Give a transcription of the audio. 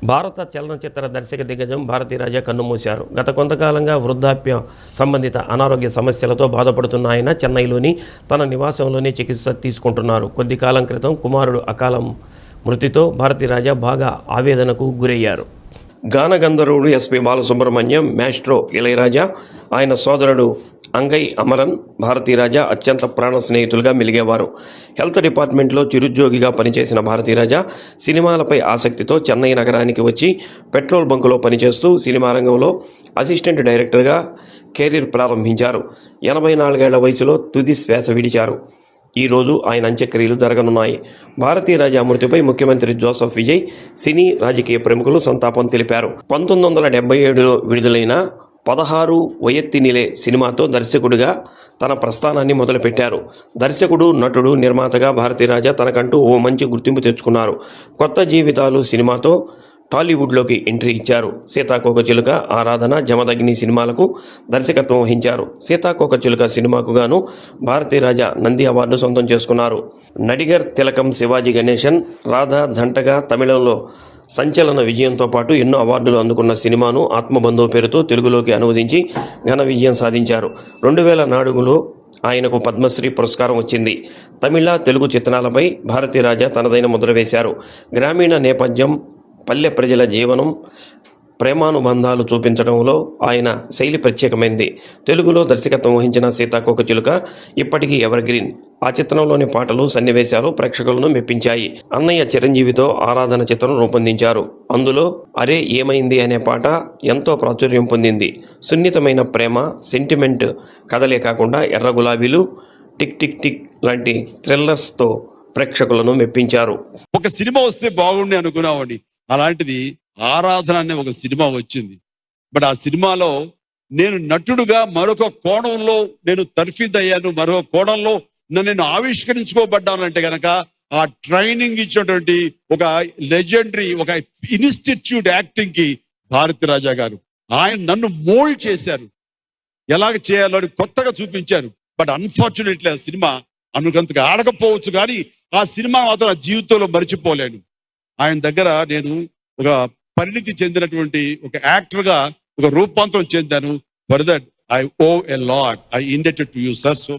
భారత చలనచిత్ర దర్శక దిగ్గజం భారతీరాజా కన్నుమూశారు. గత కొంతకాలంగా వృద్ధాప్య సంబంధిత అనారోగ్య సమస్యలతో బాధపడుతున్న ఆయన చెన్నైలోని తన నివాసంలోనే చికిత్స తీసుకుంటున్నారు. కొద్ది కాలం క్రితం కుమారుడు అకాల మృతితో భారతీరాజా బాగా ఆవేదనకు గురయ్యారు. గానగంధర్వుడు ఎస్పి బాలసుబ్రహ్మణ్యం, మాస్ట్రో ఇళయరాజా, ఆయన సోదరుడు అంగై అమరన్, భారతీరాజా అత్యంత ప్రాణ స్నేహితులుగా మెలిగేవారు. హెల్త్ డిపార్ట్మెంట్లో చిరుద్యోగిగా పనిచేసిన భారతీరాజా సినిమాలపై ఆసక్తితో చెన్నై నగరానికి వచ్చి పెట్రోల్ బంకులో పనిచేస్తూ సినిమా రంగంలో అసిస్టెంట్ డైరెక్టర్గా కెరీర్ ప్రారంభించారు. 84 ఏళ్ల వయసులో తుది శ్వాస విడిచారు. ఈరోజు ఆయన అంత్యక్రియలు జరగనున్నాయి. భారతీరాజా మృతిపై ముఖ్యమంత్రి జోసెఫ్ విజయ్, సినీ రాజకీయ ప్రముఖులు సంతాపం తెలిపారు. 1977లో విడుదలైన 16 వయెత్తినిలే సినిమాతో దర్శకుడిగా తన ప్రస్థానాన్ని మొదలుపెట్టారు. దర్శకుడు, నటుడు, నిర్మాతగా భారతీరాజా తనకంటూ ఓ మంచి గుర్తింపు తెచ్చుకున్నారు. కొత్త జీవితాలు సినిమాతో టాలీవుడ్లోకి ఎంట్రీ ఇచ్చారు. సీతాకోకచిలుక, ఆరాధన, జమదగ్ని సినిమాలకు దర్శకత్వం వహించారు. సీతాకోకచిలుక సినిమాకు గాను భారతీరాజా నంది అవార్డు సొంతం చేసుకున్నారు. నడిగర్ తిలకం శివాజీ గణేశన్, రాధా దంటగా తమిళంలో సంచలన విజయంతో పాటు ఎన్నో అవార్డులు అందుకున్న సినిమాను ఆత్మబంధువు పేరుతో తెలుగులోకి అనువదించి ఘన విజయం సాధించారు. 2004లో ఆయనకు పద్మశ్రీ పురస్కారం వచ్చింది. తమిళ, తెలుగు చిత్రాలపై భారతీరాజా తనదైన ముద్ర వేశారు. గ్రామీణ నేపథ్యం, పల్లె ప్రజల జీవనం, ప్రేమానుబంధాలు చూపించడంలో ఆయన శైలి ప్రత్యేకమైంది. తెలుగులో దర్శకత్వం వహించిన సీతాకోకచిలుక ఇప్పటికీ ఎవర్ గ్రీన్. ఆ చిత్రంలోని పాటలు, సన్నివేశాలు ప్రేక్షకులను మెప్పించాయి. అన్నయ్య చిరంజీవితో ఆరాధన చిత్రం రూపొందించారు. అందులో అరే ఏమైంది అనే పాట ఎంతో ప్రాచుర్యం పొందింది. సున్నితమైన ప్రేమ, సెంటిమెంట్ కథలే కాకుండా ఎర్ర గులాబీలు, టిక్ టిక్ టిక్ లాంటి థ్రిల్లర్స్తో ప్రేక్షకులను మెప్పించారు. ఒక సినిమా వస్తే బాగుండి అనుకున్నామండి. అలాంటిది ఆరాధన అనే ఒక సినిమా వచ్చింది. బట్ ఆ సినిమాలో నేను నటుడుగా మరొక కోణంలో నేను తర్ఫీద్ అయ్యాను. మరొక కోణంలో నేను ఆవిష్కరించుకోబడ్డానంటే గనక ఆ ట్రైనింగ్ ఇచ్చినటువంటి ఒక లెజెండరీ, ఒక ఇన్స్టిట్యూట్ యాక్టింగ్ కి భారతీరాజా గారు ఆయన నన్ను మోల్డ్ చేశారు. ఎలాగ చేయాలో అని కొత్తగా చూపించారు. బట్ అన్ఫార్చునేట్లీ ఆ సినిమా అనుకంతగా ఆడకపోవచ్చు, కానీ ఆ సినిమా మాత్రం ఆ జీవితంలో మర్చిపోలేను. ఆయన దగ్గర నేను ఒక పరిణితి చెందినటువంటి ఒక యాక్టర్గా ఒక రూపాంతరం చెందాను. For that I owe a lot. I indebted to you sir so much.